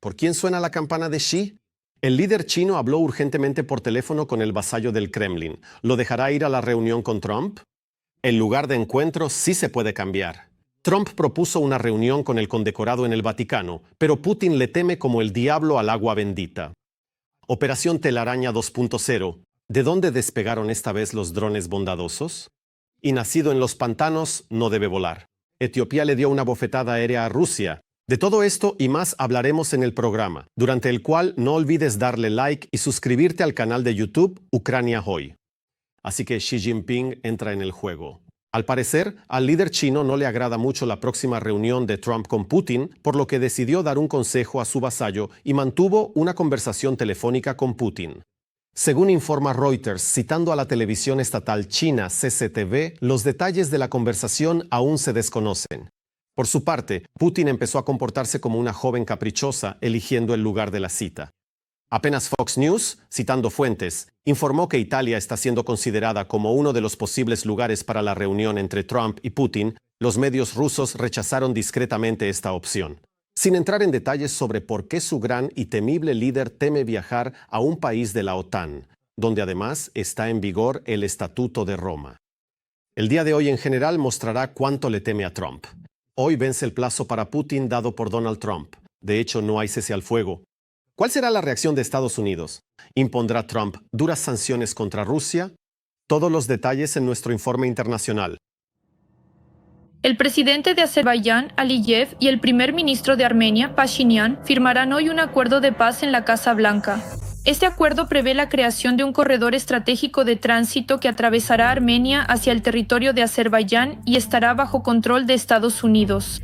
¿Por quién suena la campana de Xi? El líder chino habló urgentemente por teléfono con el vasallo del Kremlin. ¿Lo dejará ir a la reunión con Trump? El lugar de encuentro sí se puede cambiar. Trump propuso una reunión con el condecorado en el Vaticano, pero Putin le teme como el diablo al agua bendita. Operación Telaraña 2.0. ¿De dónde despegaron esta vez los drones bondadosos? Y nacido en los pantanos, no debe volar. Etiopía le dio una bofetada aérea a Rusia. De todo esto y más hablaremos en el programa, durante el cual no olvides darle like y suscribirte al canal de YouTube Ucrania Hoy. Así que Xi Jinping entra en el juego. Al parecer, al líder chino no le agrada mucho la próxima reunión de Trump con Putin, por lo que decidió dar un consejo a su vasallo y mantuvo una conversación telefónica con Putin. Según informa Reuters, citando a la televisión estatal china CCTV, los detalles de la conversación aún se desconocen. Por su parte, Putin empezó a comportarse como una joven caprichosa, eligiendo el lugar de la cita. Apenas Fox News, citando fuentes, informó que Italia está siendo considerada como uno de los posibles lugares para la reunión entre Trump y Putin. Los medios rusos rechazaron discretamente esta opción. Sin entrar en detalles sobre por qué su gran y temible líder teme viajar a un país de la OTAN, donde además está en vigor el Estatuto de Roma. El día de hoy en general mostrará cuánto le teme a Trump. Hoy vence el plazo para Putin dado por Donald Trump. De hecho, no hay cese al fuego. ¿Cuál será la reacción de Estados Unidos? ¿Impondrá Trump duras sanciones contra Rusia? Todos los detalles en nuestro informe internacional. El presidente de Azerbaiyán, Aliyev, y el primer ministro de Armenia, Pashinyan, firmarán hoy un acuerdo de paz en la Casa Blanca. Este acuerdo prevé la creación de un corredor estratégico de tránsito que atravesará Armenia hacia el territorio de Azerbaiyán y estará bajo control de Estados Unidos.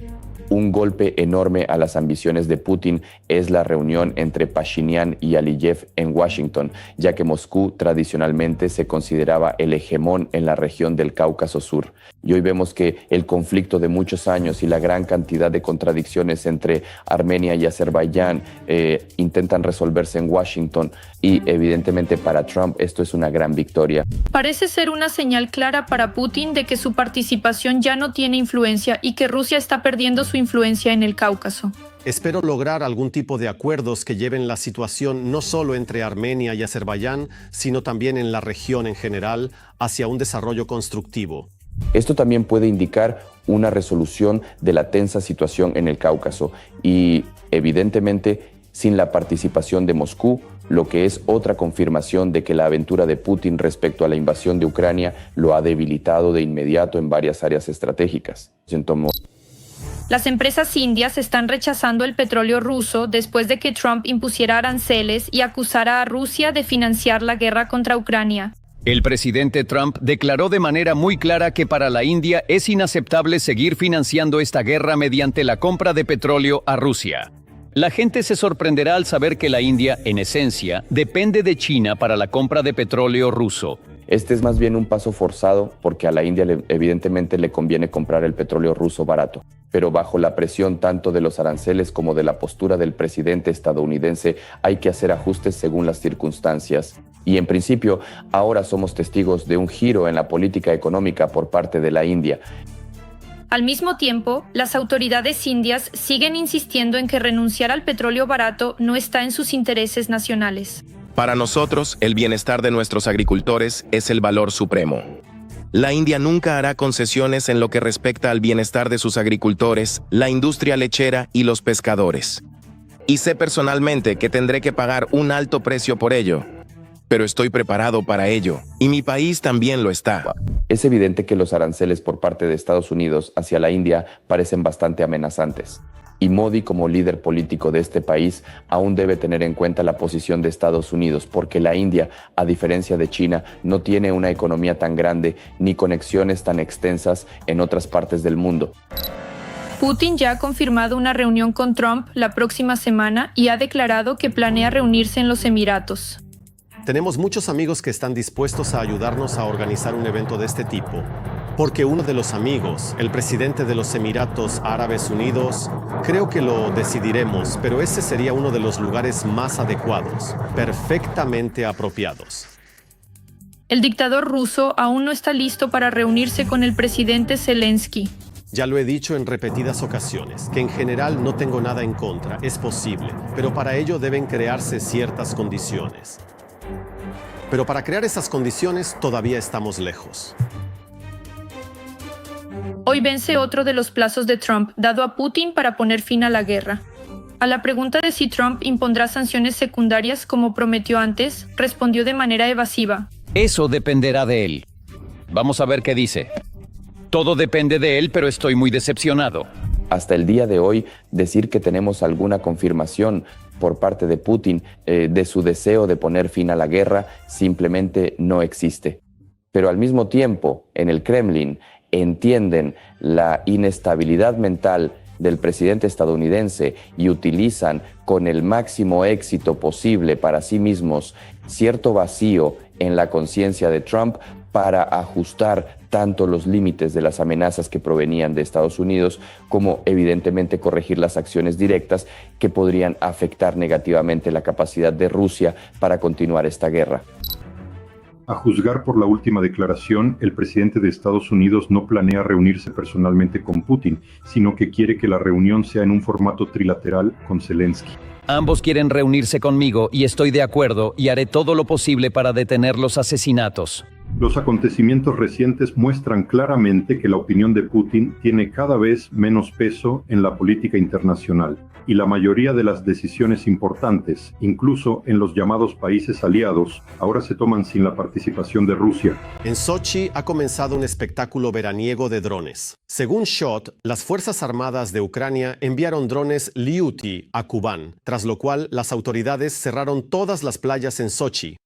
Un golpe enorme a las ambiciones de Putin es la reunión entre Pashinyan y Aliyev en Washington, ya que Moscú tradicionalmente se consideraba el hegemón en la región del Cáucaso Sur. Y hoy vemos que el conflicto de muchos años y la gran cantidad de contradicciones entre Armenia y Azerbaiyán intentan resolverse en Washington y evidentemente para Trump esto es una gran victoria. Parece ser una señal clara para Putin de que su participación ya no tiene influencia y que Rusia está perdiendo su influencia en el Cáucaso. Espero lograr algún tipo de acuerdos que lleven la situación no solo entre Armenia y Azerbaiyán, sino también en la región en general, hacia un desarrollo constructivo. Esto también puede indicar una resolución de la tensa situación en el Cáucaso y, evidentemente, sin la participación de Moscú, lo que es otra confirmación de que la aventura de Putin respecto a la invasión de Ucrania lo ha debilitado de inmediato en varias áreas estratégicas. Las empresas indias están rechazando el petróleo ruso después de que Trump impusiera aranceles y acusara a Rusia de financiar la guerra contra Ucrania. El presidente Trump declaró de manera muy clara que para la India es inaceptable seguir financiando esta guerra mediante la compra de petróleo a Rusia. La gente se sorprenderá al saber que la India, en esencia, depende de China para la compra de petróleo ruso. Este es más bien un paso forzado porque a la India evidentemente le conviene comprar el petróleo ruso barato, pero bajo la presión tanto de los aranceles como de la postura del presidente estadounidense hay que hacer ajustes según las circunstancias. Y en principio, ahora somos testigos de un giro en la política económica por parte de la India. Al mismo tiempo, las autoridades indias siguen insistiendo en que renunciar al petróleo barato no está en sus intereses nacionales. Para nosotros, el bienestar de nuestros agricultores es el valor supremo. La India nunca hará concesiones en lo que respecta al bienestar de sus agricultores, la industria lechera y los pescadores. Y sé personalmente que tendré que pagar un alto precio por ello. Pero estoy preparado para ello, y mi país también lo está. Es evidente que los aranceles por parte de Estados Unidos hacia la India parecen bastante amenazantes. Y Modi, como líder político de este país, aún debe tener en cuenta la posición de Estados Unidos, porque la India, a diferencia de China, no tiene una economía tan grande ni conexiones tan extensas en otras partes del mundo. Putin ya ha confirmado una reunión con Trump la próxima semana y ha declarado que planea reunirse en los Emiratos. Tenemos muchos amigos que están dispuestos a ayudarnos a organizar un evento de este tipo, porque uno de los amigos, el presidente de los Emiratos Árabes Unidos, creo que lo decidiremos, pero ese sería uno de los lugares más adecuados, perfectamente apropiados. El dictador ruso aún no está listo para reunirse con el presidente Zelensky. Ya lo he dicho en repetidas ocasiones, que en general no tengo nada en contra, es posible, pero para ello deben crearse ciertas condiciones. Pero para crear esas condiciones todavía estamos lejos. Hoy vence otro de los plazos de Trump dado a Putin para poner fin a la guerra. A la pregunta de si Trump impondrá sanciones secundarias como prometió antes, respondió de manera evasiva. Eso dependerá de él. Vamos a ver qué dice. Todo depende de él, pero estoy muy decepcionado. Hasta el día de hoy, decir que tenemos alguna confirmación por parte de Putin de su deseo de poner fin a la guerra simplemente no existe. Pero al mismo tiempo, en el Kremlin entienden la inestabilidad mental del presidente estadounidense y utilizan con el máximo éxito posible para sí mismos cierto vacío en la conciencia de Trump para ajustar tanto los límites de las amenazas que provenían de Estados Unidos como evidentemente corregir las acciones directas que podrían afectar negativamente la capacidad de Rusia para continuar esta guerra. A juzgar por la última declaración, el presidente de Estados Unidos no planea reunirse personalmente con Putin, sino que quiere que la reunión sea en un formato trilateral con Zelensky. Ambos quieren reunirse conmigo y estoy de acuerdo y haré todo lo posible para detener los asesinatos. Los acontecimientos recientes muestran claramente que la opinión de Putin tiene cada vez menos peso en la política internacional y la mayoría de las decisiones importantes, incluso en los llamados países aliados, ahora se toman sin la participación de Rusia. En Sochi ha comenzado un espectáculo veraniego de drones. Según SHOT, las Fuerzas Armadas de Ucrania enviaron drones Lyuti a Kubán, tras lo cual las autoridades cerraron todas las playas en Sochi.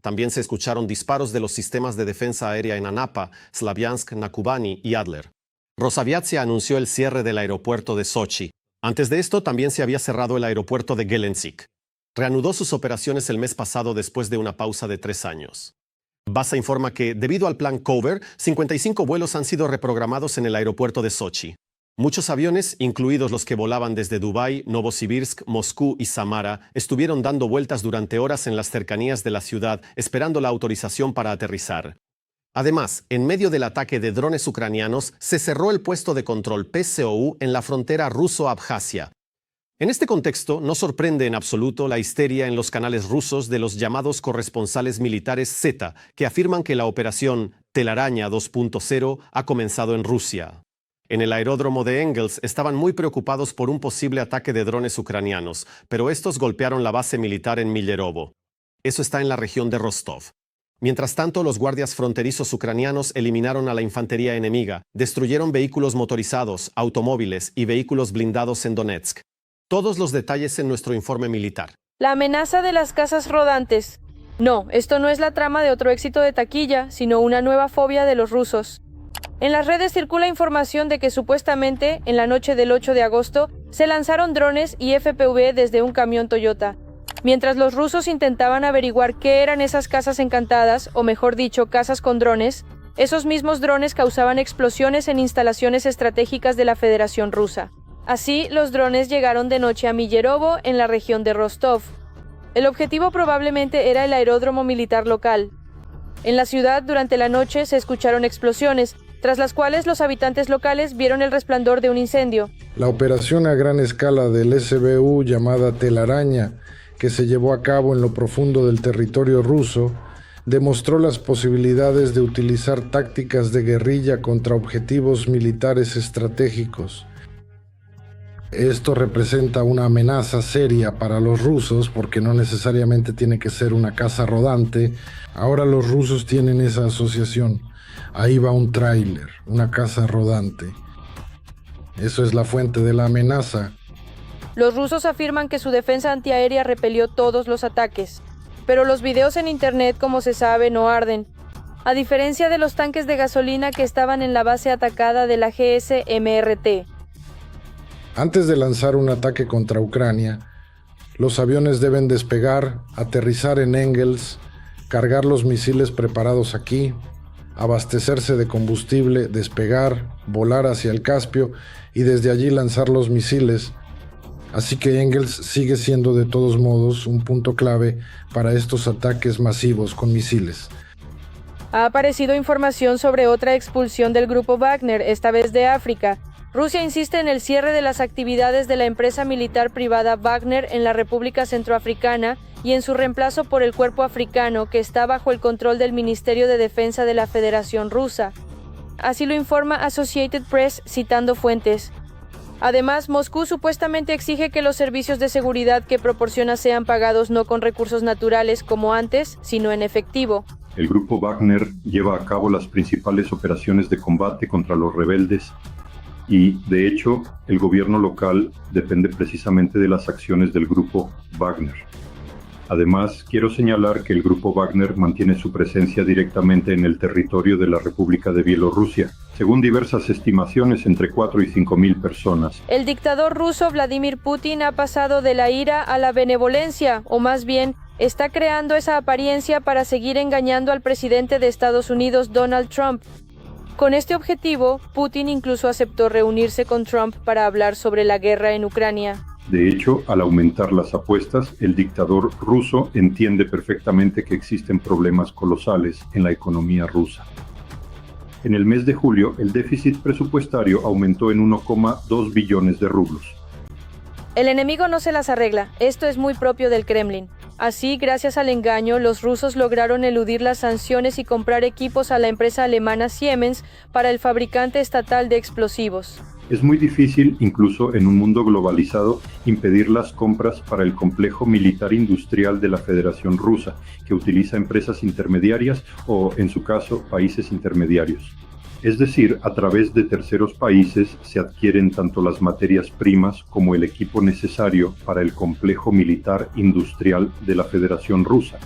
También se escucharon disparos de los sistemas de defensa aérea en Anapa, Slaviansk, Nakubani y Adler. Rosaviatsia anunció el cierre del aeropuerto de Sochi. Antes de esto, también se había cerrado el aeropuerto de Gelendzhik. Reanudó sus operaciones el mes pasado después de una pausa de 3 años. Basa informa que, debido al plan Cover, 55 vuelos han sido reprogramados en el aeropuerto de Sochi. Muchos aviones, incluidos los que volaban desde Dubái, Novosibirsk, Moscú y Samara, estuvieron dando vueltas durante horas en las cercanías de la ciudad, esperando la autorización para aterrizar. Además, en medio del ataque de drones ucranianos, se cerró el puesto de control PSOU en la frontera ruso-Abjasia. En este contexto, no sorprende en absoluto la histeria en los canales rusos de los llamados corresponsales militares Z, que afirman que la operación Telaraña 2.0 ha comenzado en Rusia. En el aeródromo de Engels estaban muy preocupados por un posible ataque de drones ucranianos, pero estos golpearon la base militar en Millerovo. Eso está en la región de Rostov. Mientras tanto, los guardias fronterizos ucranianos eliminaron a la infantería enemiga, destruyeron vehículos motorizados, automóviles y vehículos blindados en Donetsk. Todos los detalles en nuestro informe militar. La amenaza de las casas rodantes. No, esto no es la trama de otro éxito de taquilla, sino una nueva fobia de los rusos. En las redes circula información de que supuestamente, en la noche del 8 de agosto, se lanzaron drones y FPV desde un camión Toyota. Mientras los rusos intentaban averiguar qué eran esas casas encantadas, o mejor dicho, casas con drones, esos mismos drones causaban explosiones en instalaciones estratégicas de la Federación Rusa. Así, los drones llegaron de noche a Millerovo, en la región de Rostov. El objetivo probablemente era el aeródromo militar local. En la ciudad, durante la noche, se escucharon explosiones, tras las cuales los habitantes locales vieron el resplandor de un incendio. La operación a gran escala del SBU llamada Telaraña, que se llevó a cabo en lo profundo del territorio ruso, demostró las posibilidades de utilizar tácticas de guerrilla contra objetivos militares estratégicos. Esto representa una amenaza seria para los rusos porque no necesariamente tiene que ser una casa rodante. Ahora los rusos tienen esa asociación. Ahí va un tráiler, una casa rodante. Eso es la fuente de la amenaza. Los rusos afirman que su defensa antiaérea repelió todos los ataques. Pero los videos en internet, como se sabe, no arden. A diferencia de los tanques de gasolina que estaban en la base atacada de la GSMRT. Antes de lanzar un ataque contra Ucrania, los aviones deben despegar, aterrizar en Engels, cargar los misiles preparados aquí, abastecerse de combustible, despegar, volar hacia el Caspio y desde allí lanzar los misiles. Así que Engels sigue siendo de todos modos un punto clave para estos ataques masivos con misiles. Ha aparecido información sobre otra expulsión del grupo Wagner, esta vez de África, Rusia insiste en el cierre de las actividades de la empresa militar privada Wagner en la República Centroafricana y en su reemplazo por el cuerpo africano que está bajo el control del Ministerio de Defensa de la Federación Rusa. Así lo informa Associated Press citando fuentes. Además, Moscú supuestamente exige que los servicios de seguridad que proporciona sean pagados no con recursos naturales como antes, sino en efectivo. El grupo Wagner lleva a cabo las principales operaciones de combate contra los rebeldes y, de hecho, el gobierno local depende precisamente de las acciones del grupo Wagner. Además, quiero señalar que el grupo Wagner mantiene su presencia directamente en el territorio de la República de Bielorrusia, según diversas estimaciones entre 4 y 5,000 personas. El dictador ruso Vladimir Putin ha pasado de la ira a la benevolencia, o más bien, está creando esa apariencia para seguir engañando al presidente de Estados Unidos, Donald Trump. Con este objetivo, Putin incluso aceptó reunirse con Trump para hablar sobre la guerra en Ucrania. De hecho, al aumentar las apuestas, el dictador ruso entiende perfectamente que existen problemas colosales en la economía rusa. En el mes de julio, el déficit presupuestario aumentó en 1,2 billones de rublos. El enemigo no se las arregla, esto es muy propio del Kremlin. Así, gracias al engaño, los rusos lograron eludir las sanciones y comprar equipos a la empresa alemana Siemens para el fabricante estatal de explosivos. Es muy difícil, incluso en un mundo globalizado, impedir las compras para el complejo militar industrial de la Federación Rusa, que utiliza empresas intermediarias o, en su caso, países intermediarios. Es decir, a través de terceros países se adquieren tanto las materias primas como el equipo necesario para el complejo militar industrial de la Federación Rusa,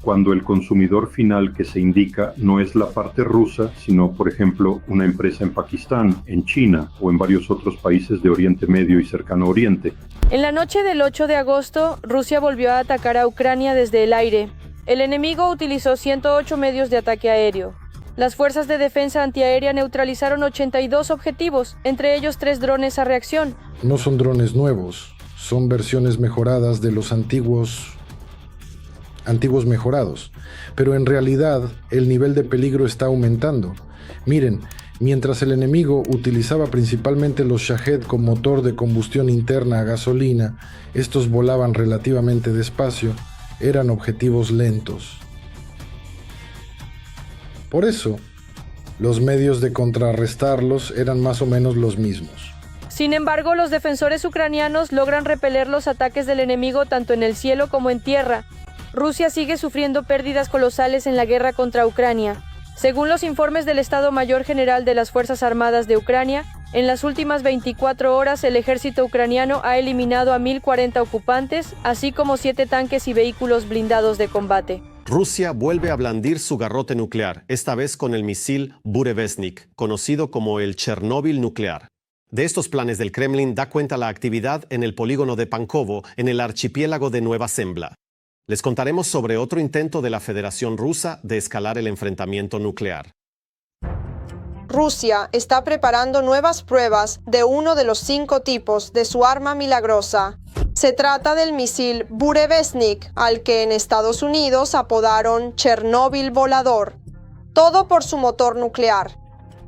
cuando el consumidor final que se indica no es la parte rusa, sino, por ejemplo, una empresa en Pakistán, en China o en varios otros países de Oriente Medio y Cercano Oriente. En la noche del 8 de agosto, Rusia volvió a atacar a Ucrania desde el aire. El enemigo utilizó 108 medios de ataque aéreo. Las fuerzas de defensa antiaérea neutralizaron 82 objetivos, entre ellos 3 drones a reacción. No son drones nuevos, son versiones mejoradas de los antiguos mejorados, pero en realidad el nivel de peligro está aumentando. Miren, mientras el enemigo utilizaba principalmente los Shahed con motor de combustión interna a gasolina, estos volaban relativamente despacio, eran objetivos lentos. Por eso, los medios de contrarrestarlos eran más o menos los mismos. Sin embargo, los defensores ucranianos logran repeler los ataques del enemigo tanto en el cielo como en tierra. Rusia sigue sufriendo pérdidas colosales en la guerra contra Ucrania. Según los informes del Estado Mayor General de las Fuerzas Armadas de Ucrania, en las últimas 24 horas el ejército ucraniano ha eliminado a 1.040 ocupantes, así como 7 tanques y vehículos blindados de combate. Rusia vuelve a blandir su garrote nuclear, esta vez con el misil Burevestnik, conocido como el Chernóbil nuclear. De estos planes del Kremlin da cuenta la actividad en el polígono de Pankovo, en el archipiélago de Nueva Zembla. Les contaremos sobre otro intento de la Federación Rusa de escalar el enfrentamiento nuclear. Rusia está preparando nuevas pruebas de uno de los 5 tipos de su arma milagrosa. Se trata del misil Burevestnik, al que en Estados Unidos apodaron Chernóbil volador. Todo por su motor nuclear.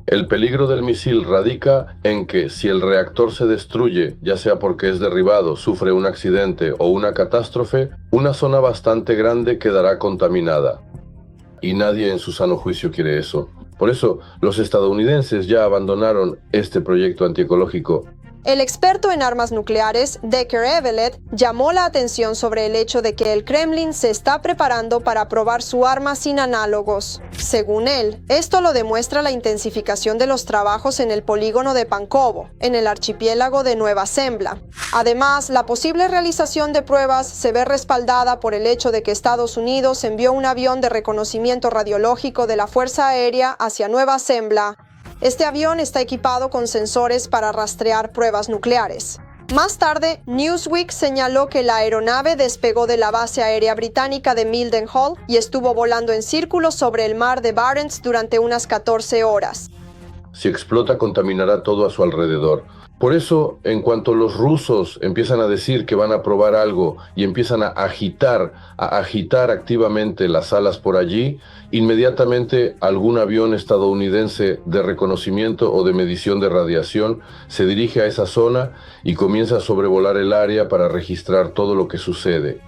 El peligro del misil radica en que si el reactor se destruye, ya sea porque es derribado, sufre un accidente o una catástrofe, una zona bastante grande quedará contaminada. Y nadie en su sano juicio quiere eso. Por eso, los estadounidenses ya abandonaron este proyecto antiecológico. El experto en armas nucleares, Decker Evelet, llamó la atención sobre el hecho de que el Kremlin se está preparando para probar su arma sin análogos. Según él, esto lo demuestra la intensificación de los trabajos en el polígono de Pankovo, en el archipiélago de Nueva Zembla. Además, la posible realización de pruebas se ve respaldada por el hecho de que Estados Unidos envió un avión de reconocimiento radiológico de la Fuerza Aérea hacia Nueva Zembla. Este avión está equipado con sensores para rastrear pruebas nucleares. Más tarde, Newsweek señaló que la aeronave despegó de la base aérea británica de Mildenhall y estuvo volando en círculos sobre el mar de Barents durante unas 14 horas. Si explota, contaminará todo a su alrededor. Por eso, en cuanto los rusos empiezan a decir que van a probar algo y empiezan a agitar activamente las alas por allí, inmediatamente algún avión estadounidense de reconocimiento o de medición de radiación se dirige a esa zona y comienza a sobrevolar el área para registrar todo lo que sucede.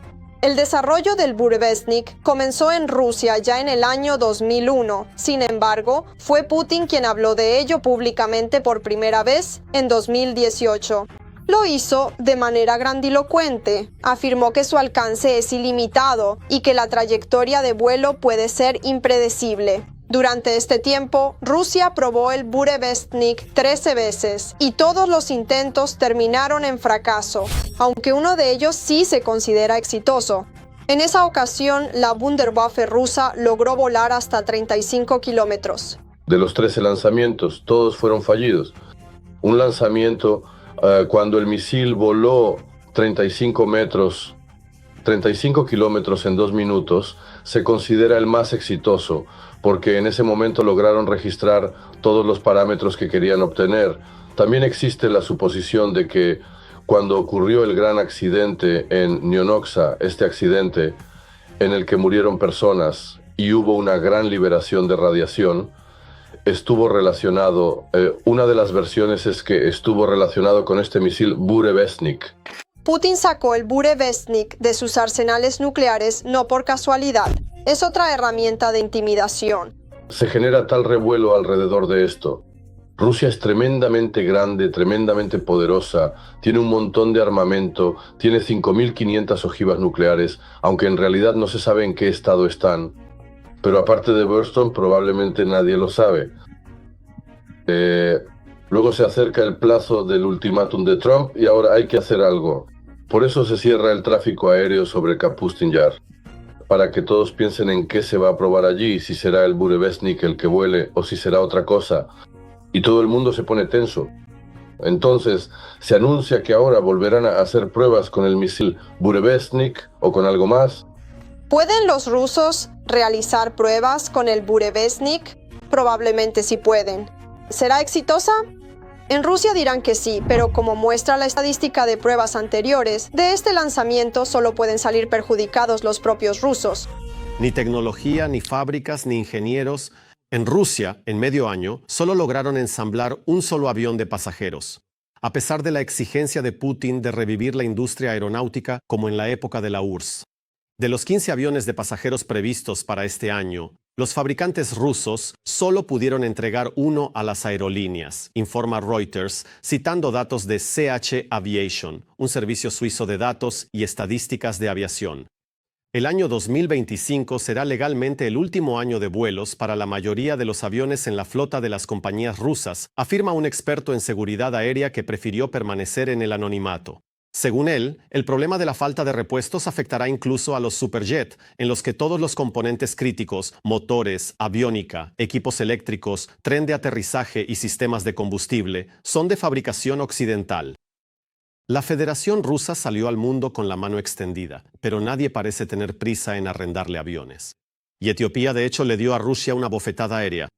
El desarrollo del Burevestnik comenzó en Rusia ya en el año 2001. Sin embargo, fue Putin quien habló de ello públicamente por primera vez en 2018. Lo hizo de manera grandilocuente. Afirmó que su alcance es ilimitado y que la trayectoria de vuelo puede ser impredecible. Durante este tiempo, Rusia probó el Burevestnik 13 veces y todos los intentos terminaron en fracaso, aunque uno de ellos sí se considera exitoso. En esa ocasión, la Wunderwaffe rusa logró volar hasta 35 kilómetros. De los 13 lanzamientos, todos fueron fallidos. Un lanzamiento, cuando el misil voló 35 kilómetros en 2 minutos, se considera el más exitoso, porque en ese momento lograron registrar todos los parámetros que querían obtener. También existe la suposición de que cuando ocurrió el gran accidente en Neonoxa, este accidente en el que murieron personas y hubo una gran liberación de radiación, estuvo relacionado, una de las versiones es que estuvo relacionado con este misil Burevestnik. Putin sacó el Burevestnik de sus arsenales nucleares no por casualidad. Es otra herramienta de intimidación. Se genera tal revuelo alrededor de esto. Rusia es tremendamente grande, tremendamente poderosa, tiene un montón de armamento, tiene 5.500 ojivas nucleares, aunque en realidad no se sabe en qué estado están. Pero aparte de Burston, probablemente nadie lo sabe. Luego se acerca el plazo del ultimátum de Trump y ahora hay que hacer algo. Por eso se cierra el tráfico aéreo sobre Kapustin Yar, para que todos piensen en qué se va a probar allí, si será el Burevestnik el que vuele o si será otra cosa. Y todo el mundo se pone tenso. Entonces, se anuncia que ahora volverán a hacer pruebas con el misil Burevestnik o con algo más. ¿Pueden los rusos realizar pruebas con el Burevestnik? Probablemente sí pueden. ¿Será exitosa? En Rusia dirán que sí, pero como muestra la estadística de pruebas anteriores, de este lanzamiento solo pueden salir perjudicados los propios rusos. Ni tecnología, ni fábricas, ni ingenieros. En Rusia, en medio año, solo lograron ensamblar un solo avión de pasajeros, a pesar de la exigencia de Putin de revivir la industria aeronáutica como en la época de la URSS. De los 15 aviones de pasajeros previstos para este año, los fabricantes rusos solo pudieron entregar uno a las aerolíneas, informa Reuters, citando datos de CH Aviation, un servicio suizo de datos y estadísticas de aviación. El año 2025 será legalmente el último año de vuelos para la mayoría de los aviones en la flota de las compañías rusas, afirma un experto en seguridad aérea que prefirió permanecer en el anonimato. Según él, el problema de la falta de repuestos afectará incluso a los superjet, en los que todos los componentes críticos, motores, aviónica, equipos eléctricos, tren de aterrizaje y sistemas de combustible, son de fabricación occidental. La Federación Rusa salió al mundo con la mano extendida, pero nadie parece tener prisa en arrendarle aviones. Y Etiopía, de hecho, le dio a Rusia una bofetada aérea.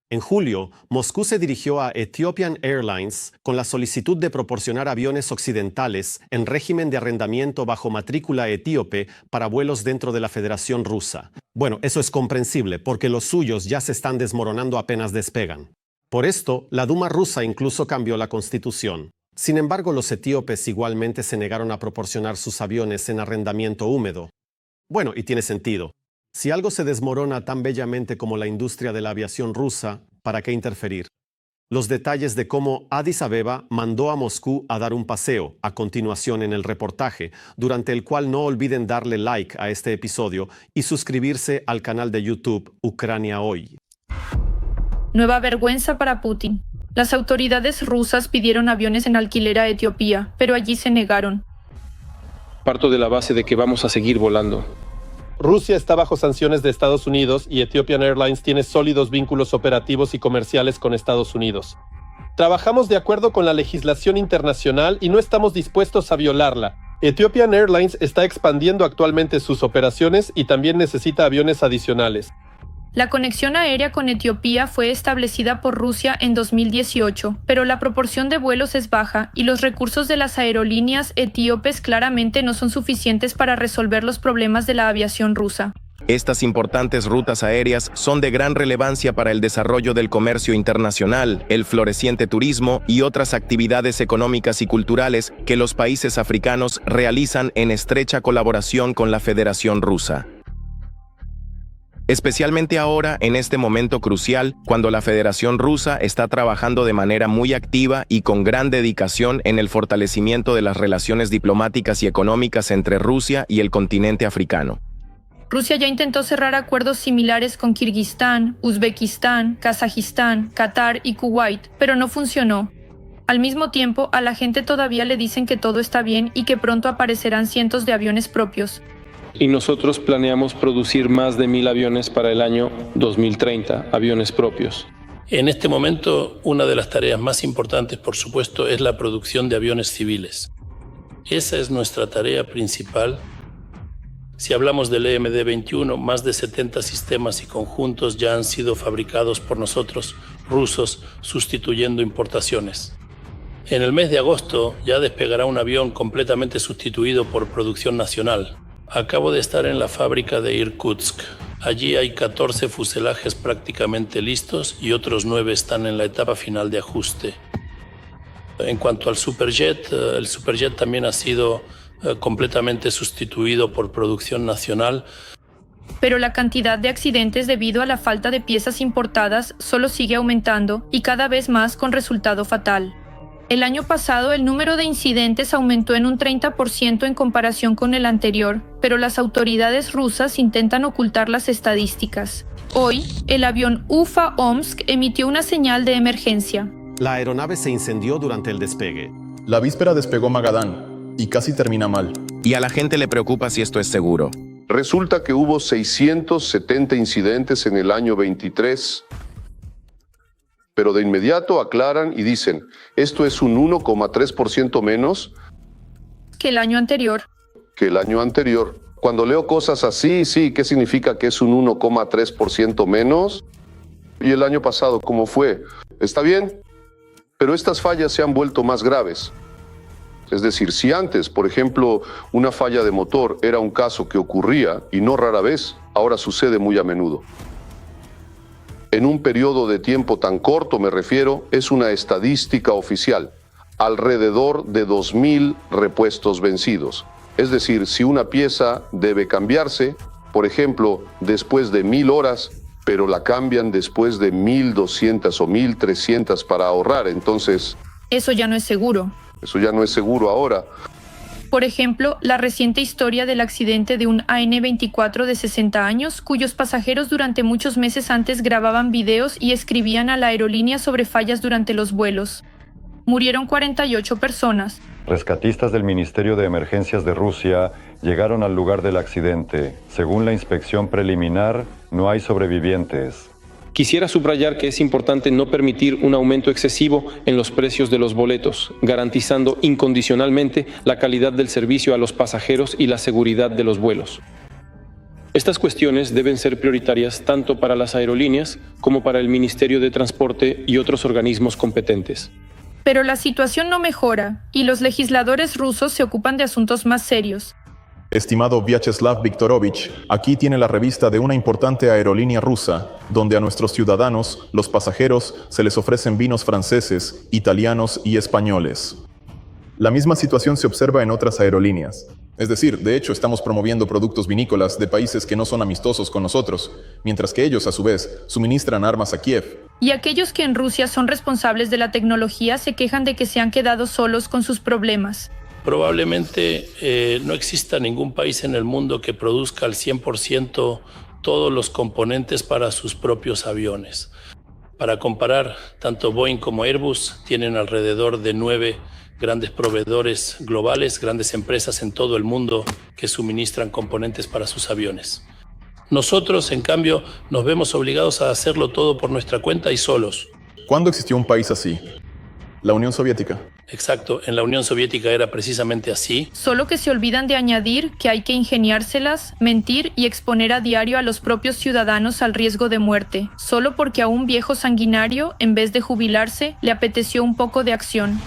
En julio, Moscú se dirigió a Ethiopian Airlines con la solicitud de proporcionar aviones occidentales en régimen de arrendamiento bajo matrícula etíope para vuelos dentro de la Federación Rusa. Bueno, eso es comprensible, porque los suyos ya se están desmoronando apenas despegan. Por esto, la Duma rusa incluso cambió la constitución. Sin embargo, los etíopes igualmente se negaron a proporcionar sus aviones en arrendamiento húmedo. Bueno, y tiene sentido. Si algo se desmorona tan bellamente como la industria de la aviación rusa, ¿para qué interferir? Los detalles de cómo Addis Abeba mandó a Moscú a dar un paseo, a continuación en el reportaje, durante el cual no olviden darle like a este episodio y suscribirse al canal de YouTube Ucrania Hoy. Nueva vergüenza para Putin. Las autoridades rusas pidieron aviones en alquiler a Etiopía, pero allí se negaron. Parto de la base de que vamos a seguir volando. Rusia está bajo sanciones de Estados Unidos y Ethiopian Airlines tiene sólidos vínculos operativos y comerciales con Estados Unidos. Trabajamos de acuerdo con la legislación internacional y no estamos dispuestos a violarla. Ethiopian Airlines está expandiendo actualmente sus operaciones y también necesita aviones adicionales. La conexión aérea con Etiopía fue establecida por Rusia en 2018, pero la proporción de vuelos es baja y los recursos de las aerolíneas etíopes claramente no son suficientes para resolver los problemas de la aviación rusa. Estas importantes rutas aéreas son de gran relevancia para el desarrollo del comercio internacional, el floreciente turismo y otras actividades económicas y culturales que los países africanos realizan en estrecha colaboración con la Federación Rusa. Especialmente ahora, en este momento crucial, cuando la Federación Rusa está trabajando de manera muy activa y con gran dedicación en el fortalecimiento de las relaciones diplomáticas y económicas entre Rusia y el continente africano. Rusia ya intentó cerrar acuerdos similares con Kirguistán, Uzbekistán, Kazajistán, Qatar y Kuwait, pero no funcionó. Al mismo tiempo, a la gente todavía le dicen que todo está bien y que pronto aparecerán cientos de aviones propios. Y nosotros planeamos producir más de 1.000 aviones para el año 2030, aviones propios. En este momento, una de las tareas más importantes, por supuesto, es la producción de aviones civiles. Esa es nuestra tarea principal. Si hablamos del EMD-21, más de 70 sistemas y conjuntos ya han sido fabricados por nosotros, rusos, sustituyendo importaciones. En el mes de agosto ya despegará un avión completamente sustituido por producción nacional. Acabo de estar en la fábrica de Irkutsk. Allí hay 14 fuselajes prácticamente listos y otros 9 están en la etapa final de ajuste. En cuanto al Superjet, el Superjet también ha sido completamente sustituido por producción nacional. Pero la cantidad de accidentes debido a la falta de piezas importadas solo sigue aumentando y cada vez más con resultado fatal. El año pasado el número de incidentes aumentó en un 30% en comparación con el anterior, pero las autoridades rusas intentan ocultar las estadísticas. Hoy, el avión Ufa-Omsk emitió una señal de emergencia. La aeronave se incendió durante el despegue. La víspera despegó Magadán y casi termina mal. Y a la gente le preocupa si esto es seguro. Resulta que hubo 670 incidentes en el año 23. Pero de inmediato aclaran y dicen, esto es un 1,3% menos que el año anterior. Cuando leo cosas así, sí, ¿qué significa que es un 1,3% menos? ¿Y el año pasado cómo fue? Está bien, pero estas fallas se han vuelto más graves. Es decir, si antes, por ejemplo, una falla de motor era un caso que ocurría, y no rara vez, ahora sucede muy a menudo. En un periodo de tiempo tan corto, me refiero, es una estadística oficial, alrededor de 2.000 repuestos vencidos. Es decir, si una pieza debe cambiarse, por ejemplo, después de 1.000 horas, pero la cambian después de 1.200 o 1.300 para ahorrar, entonces... Eso ya no es seguro. Eso ya no es seguro ahora. Por ejemplo, la reciente historia del accidente de un AN-24 de 60 años, cuyos pasajeros durante muchos meses antes grababan videos y escribían a la aerolínea sobre fallas durante los vuelos. Murieron 48 personas. Rescatistas del Ministerio de Emergencias de Rusia llegaron al lugar del accidente. Según la inspección preliminar, no hay sobrevivientes. Quisiera subrayar que es importante no permitir un aumento excesivo en los precios de los boletos, garantizando incondicionalmente la calidad del servicio a los pasajeros y la seguridad de los vuelos. Estas cuestiones deben ser prioritarias tanto para las aerolíneas como para el Ministerio de Transporte y otros organismos competentes. Pero la situación no mejora y los legisladores rusos se ocupan de asuntos más serios. Estimado Vyacheslav Viktorovich, aquí tiene la revista de una importante aerolínea rusa, donde a nuestros ciudadanos, los pasajeros, se les ofrecen vinos franceses, italianos y españoles. La misma situación se observa en otras aerolíneas. Es decir, de hecho, estamos promoviendo productos vinícolas de países que no son amistosos con nosotros, mientras que ellos, a su vez, suministran armas a Kiev. Y aquellos que en Rusia son responsables de la tecnología se quejan de que se han quedado solos con sus problemas. Probablemente no exista ningún país en el mundo que produzca al 100% todos los componentes para sus propios aviones. Para comparar, tanto Boeing como Airbus tienen alrededor de 9 grandes proveedores globales, grandes empresas en todo el mundo que suministran componentes para sus aviones. Nosotros, en cambio, nos vemos obligados a hacerlo todo por nuestra cuenta y solos. ¿Cuándo existió un país así? La Unión Soviética. Exacto, en la Unión Soviética era precisamente así. Solo que se olvidan de añadir que hay que ingeniárselas, mentir y exponer a diario a los propios ciudadanos al riesgo de muerte, solo porque a un viejo sanguinario, en vez de jubilarse, le apeteció un poco de acción.